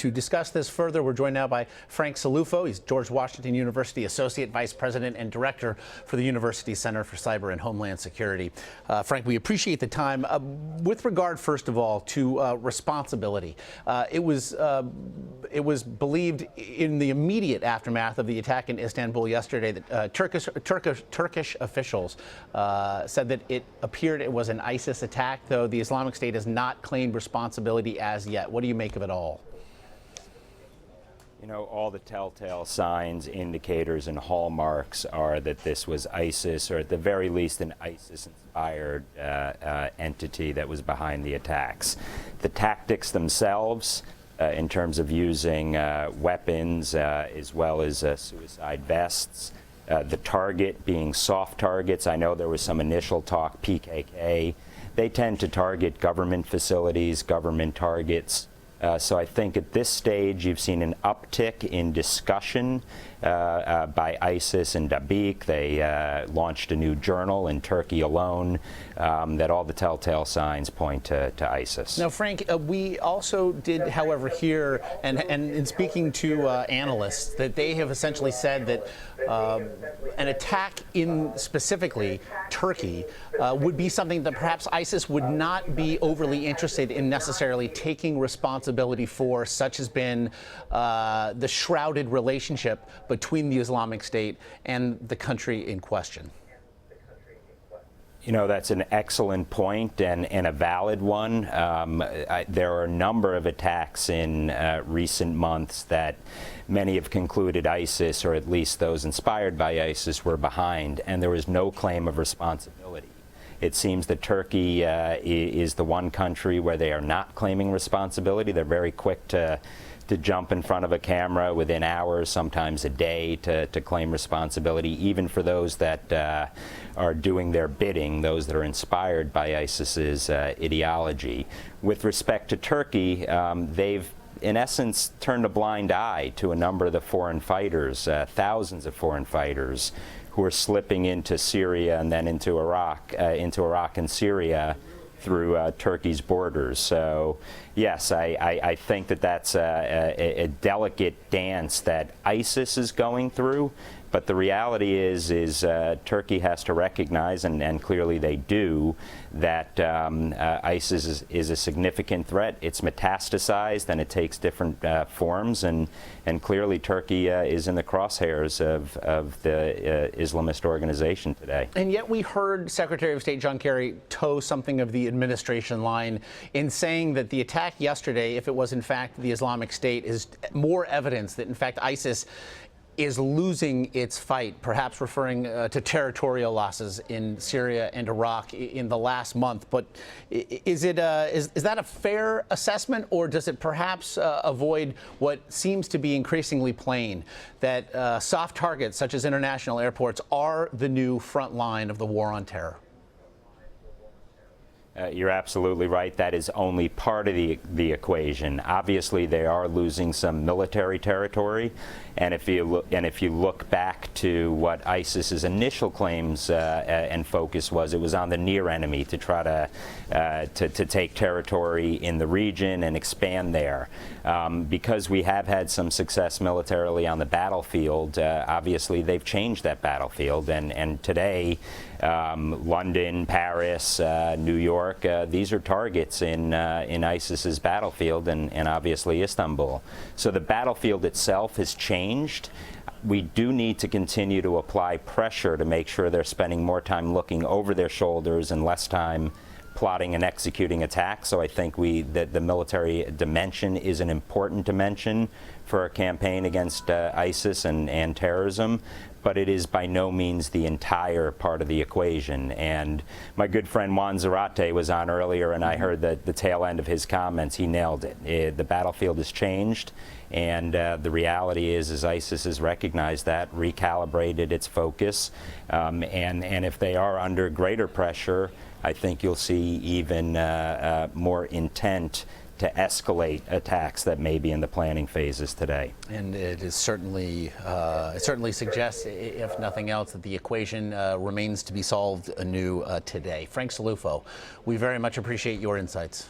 to discuss this further, we're joined now by Frank Ciluffo. He's George Washington University Associate Vice President and Director for the University Center for Cyber and Homeland Security. Frank, we appreciate the time. With regard, first of all, to responsibility, it was believed in the immediate aftermath of the attack in Istanbul yesterday that Turkish officials said that it appeared it was an ISIS attack, though the Islamic State has not claimed responsibility as yet. What do you make of it all? You know, all the telltale signs, indicators, and hallmarks are that this was ISIS, or at the very least an ISIS-inspired entity that was behind the attacks. The tactics themselves, in terms of using weapons as well as suicide vests, the target being soft targets. I know there was some initial talk, PKK. They tend to target government facilities, government targets. So I think at this stage you've seen an uptick in discussion by ISIS and Dabiq. They launched a new journal in Turkey alone that all the telltale signs point to ISIS. Now, Frank, we also did, however, hear, and in speaking to analysts, that they have essentially said that an attack in specifically Turkey would be something that perhaps ISIS would not be overly interested in necessarily taking responsibility for, such has been the shrouded relationship between the Islamic State and the country in question. You know, that's an excellent point and a valid one. There are a number of attacks in recent months that many have concluded ISIS, or at least those inspired by ISIS, were behind, and there was no claim of responsibility. It seems that Turkey is the one country where they are not claiming responsibility. They're very quick to jump in front of a camera within hours, sometimes a day, to claim responsibility, even for those that are doing their bidding, those that are inspired by ISIS's ideology. With respect to Turkey, they've in essence turned a blind eye to a number of the foreign fighters, thousands of foreign fighters who are slipping into Syria and then into Iraq and Syria through Turkey's borders. So yes, I think that that's a delicate dance that ISIS is going through. But the reality is Turkey has to recognize, and clearly they do, that ISIS is a significant threat. It's metastasized and it takes different forms, and clearly Turkey is in the crosshairs of the Islamist organization today. And yet we heard Secretary of State John Kerry toe something of the administration line in saying that the attack yesterday, if it was in fact the Islamic State, is more evidence that in fact ISIS is losing its fight, perhaps referring to territorial losses in Syria and Iraq in the last month. But is that a fair assessment, or does it perhaps avoid what seems to be increasingly plain, that soft targets such as international airports are the new front line of the war on terror? You're absolutely right. That is only part of the equation. Obviously, they are losing some military territory, and if you look back to what ISIS's initial claims and focus was, it was on the near enemy to try to take territory in the region and expand there. Because we have had some success militarily on the battlefield, obviously they've changed that battlefield, and today London, Paris, New York, these are targets in ISIS's battlefield, and obviously Istanbul. So the battlefield itself has changed. We do need to continue to apply pressure to make sure they're spending more time looking over their shoulders and less time plotting and executing attacks. So I think that the military dimension is an important dimension for our campaign against ISIS and terrorism, but it is by no means the entire part of the equation. And my good friend Juan Zarate was on earlier, and I heard the tail end of his comments. He nailed it. The battlefield has changed, and the reality is ISIS has recognized that, recalibrated its focus, and if they are under greater pressure, I think you'll see even more intent to escalate attacks that may be in the planning phases today. And it is certainly suggests, if nothing else, that the equation remains to be solved anew today. Frank Ciluffo, we very much appreciate your insights.